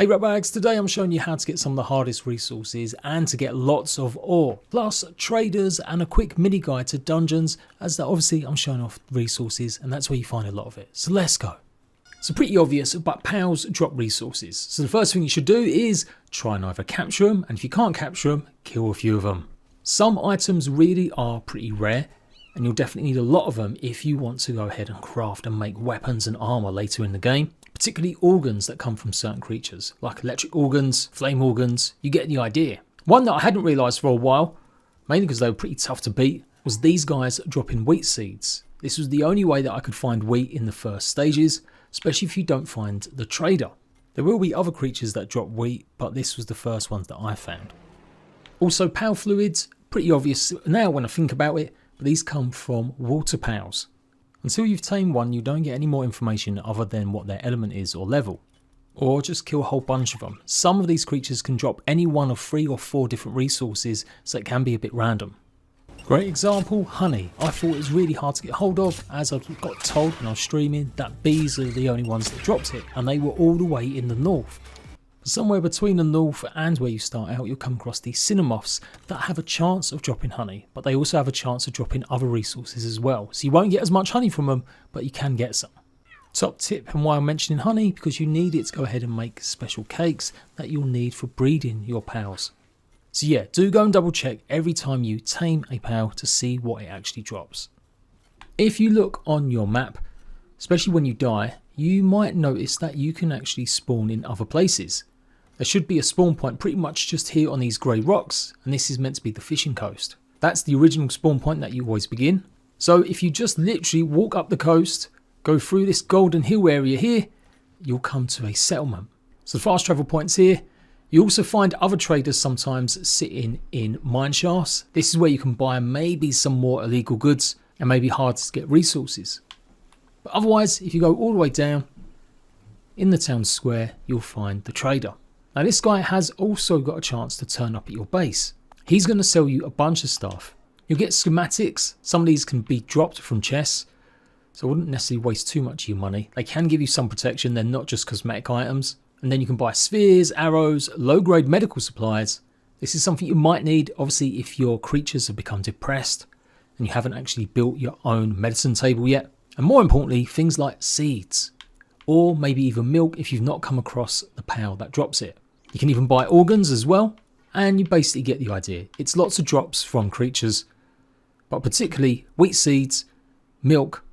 Hey ratbags, today I'm showing you how to get some of the hardest resources and to get lots of ore, plus traders and a quick mini guide to dungeons, as that obviously I'm showing off resources and that's where you find a lot of it. So let's go. So pretty obvious, but PALs drop resources. So the first thing you should do is try and either capture them, and if you can't capture them, kill a few of them. Some items really are pretty rare, and you'll definitely need a lot of them if you want to go ahead and craft and make weapons and armor later in the game. Particularly organs that come from certain creatures, like electric organs, flame organs, you get the idea. One that I hadn't realised for a while, mainly because they were pretty tough to beat, was these guys dropping wheat seeds. This was the only way that I could find wheat in the first stages, especially if you don't find the trader. There will be other creatures that drop wheat, but this was the first ones that I found. Also PAL fluids, pretty obvious now when I think about it, but these come from water PALs. Until you've tamed one, you don't get any more information other than what their element is or level. Or just kill a whole bunch of them. Some of these creatures can drop any one of 3 or 4 different resources, so it can be a bit random. Great example, honey. I thought it was really hard to get hold of, as I got told when I was streaming that bees are the only ones that dropped it, and they were all the way in the north. Somewhere between the north and where you start out, you'll come across these cinnamoths that have a chance of dropping honey, but they also have a chance of dropping other resources as well. So you won't get as much honey from them, but you can get some. Top tip, and why I'm mentioning honey, because you need it to go ahead and make special cakes that you'll need for breeding your PALs. So yeah, do go and double check every time you tame a PAL to see what it actually drops. If you look on your map, especially when you die, you might notice that you can actually spawn in other places. There should be a spawn point pretty much just here on these grey rocks, and this is meant to be the fishing coast. That's the original spawn point that you always begin. So if you just literally walk up the coast, go through this golden hill area here, you'll come to a settlement. So the fast travel point's here. You also find other traders sometimes sitting in mine shafts. This is where you can buy maybe some more illegal goods and maybe harder to get resources. But otherwise, if you go all the way down, in the town square, you'll find the trader. Now this guy has also got a chance to turn up at your base. He's going to sell you a bunch of stuff. You'll get schematics. Some of these can be dropped from chests, so I wouldn't necessarily waste too much of your money. They can give you some protection, they're not just cosmetic items. And then you can buy spheres, arrows, low-grade medical supplies. This is something you might need, obviously, if your creatures have become depressed and you haven't actually built your own medicine table yet. And more importantly, things like seeds, or maybe even milk if you've not come across the PAL that drops it. You can even buy organs as well, and you basically get the idea. It's lots of drops from creatures, but particularly wheat seeds, milk,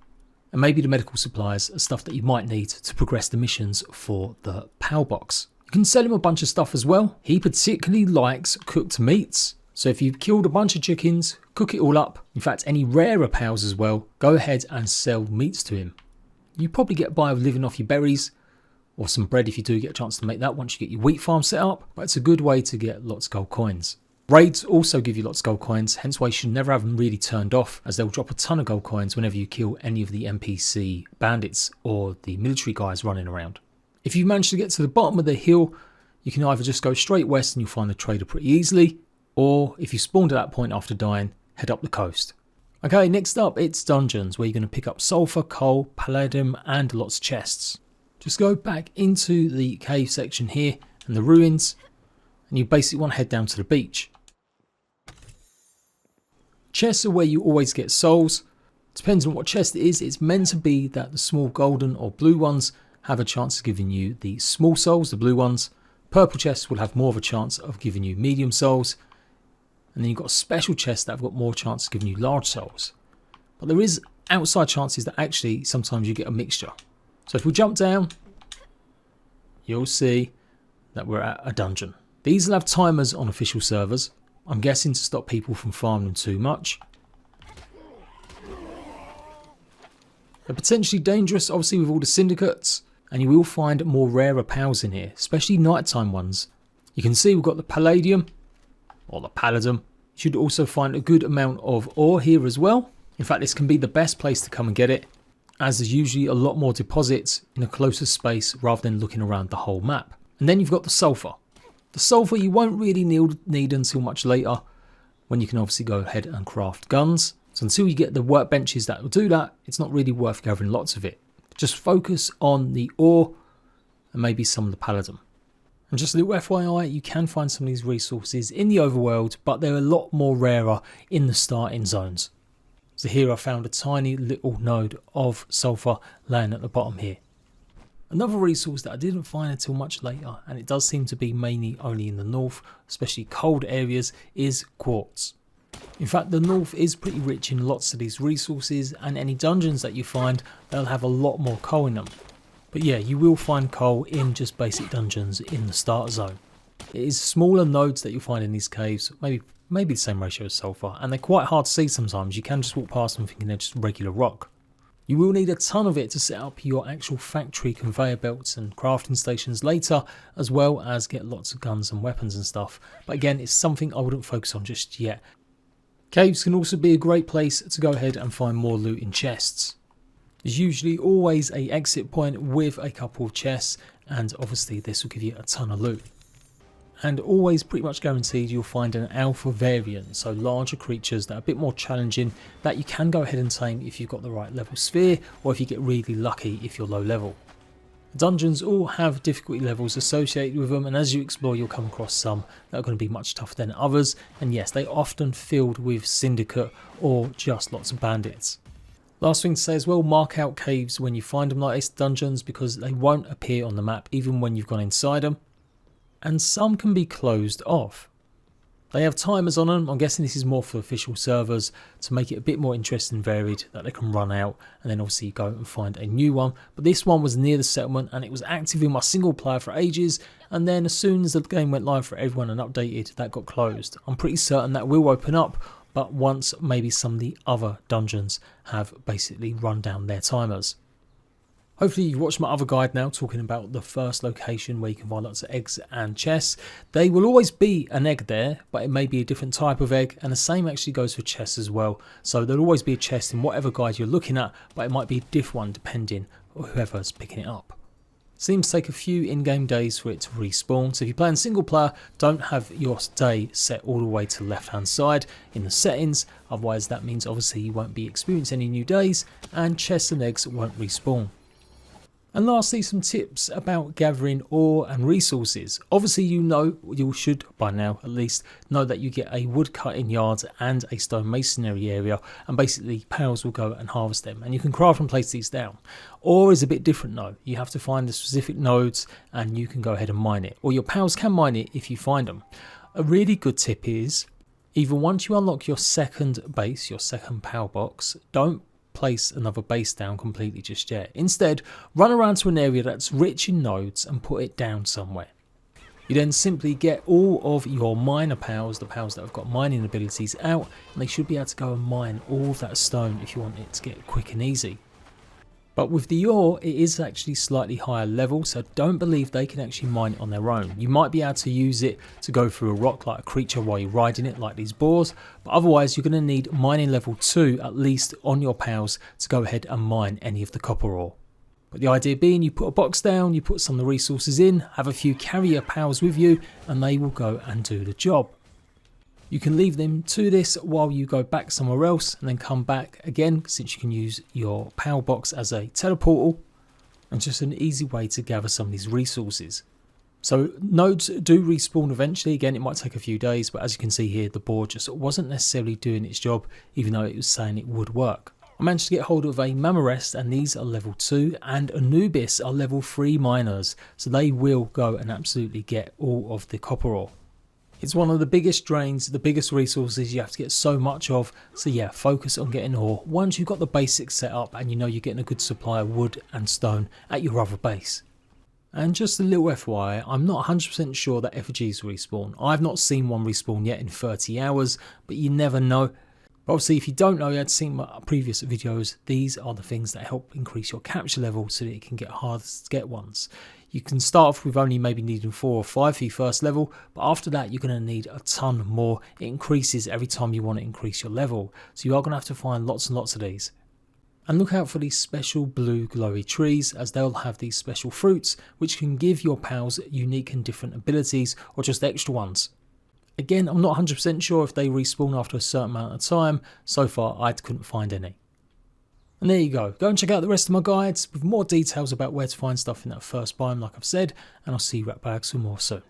and maybe the medical supplies are stuff that you might need to progress the missions for the PAL box. You can sell him a bunch of stuff as well. He particularly likes cooked meats. So if you've killed a bunch of chickens, cook it all up. In fact, any rarer PALs as well, go ahead and sell meats to him. You probably get by with living off your berries, or some bread if you do get a chance to make that once you get your wheat farm set up, but it's a good way to get lots of gold coins. Raids also give you lots of gold coins, hence why you should never have them really turned off, as they'll drop a ton of gold coins whenever you kill any of the NPC bandits or the military guys running around. If you manage to get to the bottom of the hill, you can either just go straight west and you'll find the trader pretty easily, or if you spawned at that point after dying, head up the coast. Okay, next up it's dungeons, where you're going to pick up sulphur, coal, palladium and lots of chests. Just go back into the cave section here and the ruins, and you basically want to head down to the beach. Chests are where you always get souls. Depends on what chest it is. It's meant to be that the small golden or blue ones have a chance of giving you the small souls, the blue ones. Purple chests will have more of a chance of giving you medium souls. And then you've got special chests that have got more chance of giving you large souls. But there is outside chances that actually sometimes you get a mixture. So if we jump down, you'll see that we're at a dungeon. These will have timers on official servers. I'm guessing to stop people from farming them too much. They're potentially dangerous, obviously, with all the syndicates, and you will find more rarer PALs in here, especially nighttime ones. You can see we've got the palladium, or the paladium. You should also find a good amount of ore here as well. In fact, this can be the best place to come and get it, as there's usually a lot more deposits in a closer space rather than looking around the whole map. And then you've got the sulphur. The sulphur you won't really need until much later, when you can obviously go ahead and craft guns. So until you get the workbenches that will do that, it's not really worth gathering lots of it. Just focus on the ore and maybe some of the palladium. And just a little FYI, you can find some of these resources in the overworld, but they're a lot more rarer in the starting zones. So here I found a tiny little node of sulphur laying at the bottom here. Another resource that I didn't find until much later, and it does seem to be mainly only in the north, especially cold areas, is quartz. In fact, the north is pretty rich in lots of these resources, and any dungeons that you find, they'll have a lot more coal in them. But yeah, you will find coal in just basic dungeons in the start zone. It is smaller nodes that you'll find in these caves, maybe the same ratio as sulphur, and they're quite hard to see sometimes. You can just walk past them thinking they're just regular rock. You will need a ton of it to set up your actual factory conveyor belts and crafting stations later, as well as get lots of guns and weapons and stuff. But again, it's something I wouldn't focus on just yet. Caves can also be a great place to go ahead and find more loot in chests. There's usually always an exit point with a couple of chests, and obviously this will give you a ton of loot. And always pretty much guaranteed you'll find an alpha variant, so larger creatures that are a bit more challenging that you can go ahead and tame if you've got the right level sphere, or if you get really lucky if you're low level. Dungeons all have difficulty levels associated with them, and as you explore you'll come across some that are going to be much tougher than others, and yes, they are often filled with syndicate or just lots of bandits. Last thing to say as well, mark out caves when you find them like this dungeons, because they won't appear on the map even when you've gone inside them, and some can be closed off. They have timers on them. I'm guessing this is more for official servers to make it a bit more interesting and varied, that they can run out and then obviously go and find a new one. But this one was near the settlement and it was active in my single player for ages, and then as soon as the game went live for everyone and updated, that got closed. I'm pretty certain that will open up, but once maybe some of the other dungeons have basically run down their timers. Hopefully you've watched my other guide now talking about the first location where you can find lots of eggs and chests. They will always be an egg there, but it may be a different type of egg, and the same actually goes for chests as well. So there'll always be a chest in whatever guide you're looking at, but it might be a different one depending on whoever's picking it up. Seems to take a few in-game days for it to respawn, so if you're playing single player, don't have your day set all the way to the left hand side in the settings, otherwise that means obviously you won't be experiencing any new days and chests and eggs won't respawn. And lastly, some tips about gathering ore and resources. Obviously you should by now at least know that you get a wood cutting yard and a stone masonry area, and basically pals will go and harvest them and you can craft and place these down. Ore is a bit different though. You have to find the specific nodes and you can go ahead and mine it, or your pals can mine it if you find them. A really good tip is, either once you unlock your second base, your second power box, don't place another base down completely just yet. Instead, run around to an area that's rich in nodes and put it down somewhere. You then simply get all of your miner pals, the pals that have got mining abilities, out, and they should be able to go and mine all of that stone if you want it to get quick and easy. But with the ore, it is actually slightly higher level, so don't believe they can actually mine it on their own. You might be able to use it to go through a rock like a creature while you're riding it, like these boars, but otherwise you're going to need mining level 2 at least on your pals to go ahead and mine any of the copper ore. But the idea being, you put a box down, you put some of the resources in, have a few carrier pals with you, and they will go and do the job. You can leave them to this while you go back somewhere else and then come back again, since you can use your power box as a teleportal, and just an easy way to gather some of these resources. So nodes do respawn eventually. Again, it might take a few days, but as you can see here, the board just wasn't necessarily doing its job, even though it was saying it would work. I managed to get hold of a Mamarest, and these are level 2, and Anubis are level 3 miners, so they will go and absolutely get all of the copper ore. It's one of the biggest drains, the biggest resources you have to get so much of, so yeah, focus on getting ore once you've got the basics set up and you know you're getting a good supply of wood and stone at your other base. And just a little FYI, I'm not 100% sure that effigys respawn. I've not seen one respawn yet in 30 hours, but you never know. But obviously if you don't know, you had seen my previous videos, these are the things that help increase your capture level so that it can get harder to get ones. You can start off with only maybe needing 4 or 5 for your first level, but after that you're going to need a ton more. It increases every time you want to increase your level, so you are going to have to find lots and lots of these. And look out for these special blue glowy trees, as they'll have these special fruits which can give your pals unique and different abilities, or just extra ones. Again, I'm not 100% sure if they respawn after a certain amount of time. So far I couldn't find any. And there you go. Go and check out the rest of my guides with more details about where to find stuff in that first biome like I've said, and I'll see you ratbags for more soon.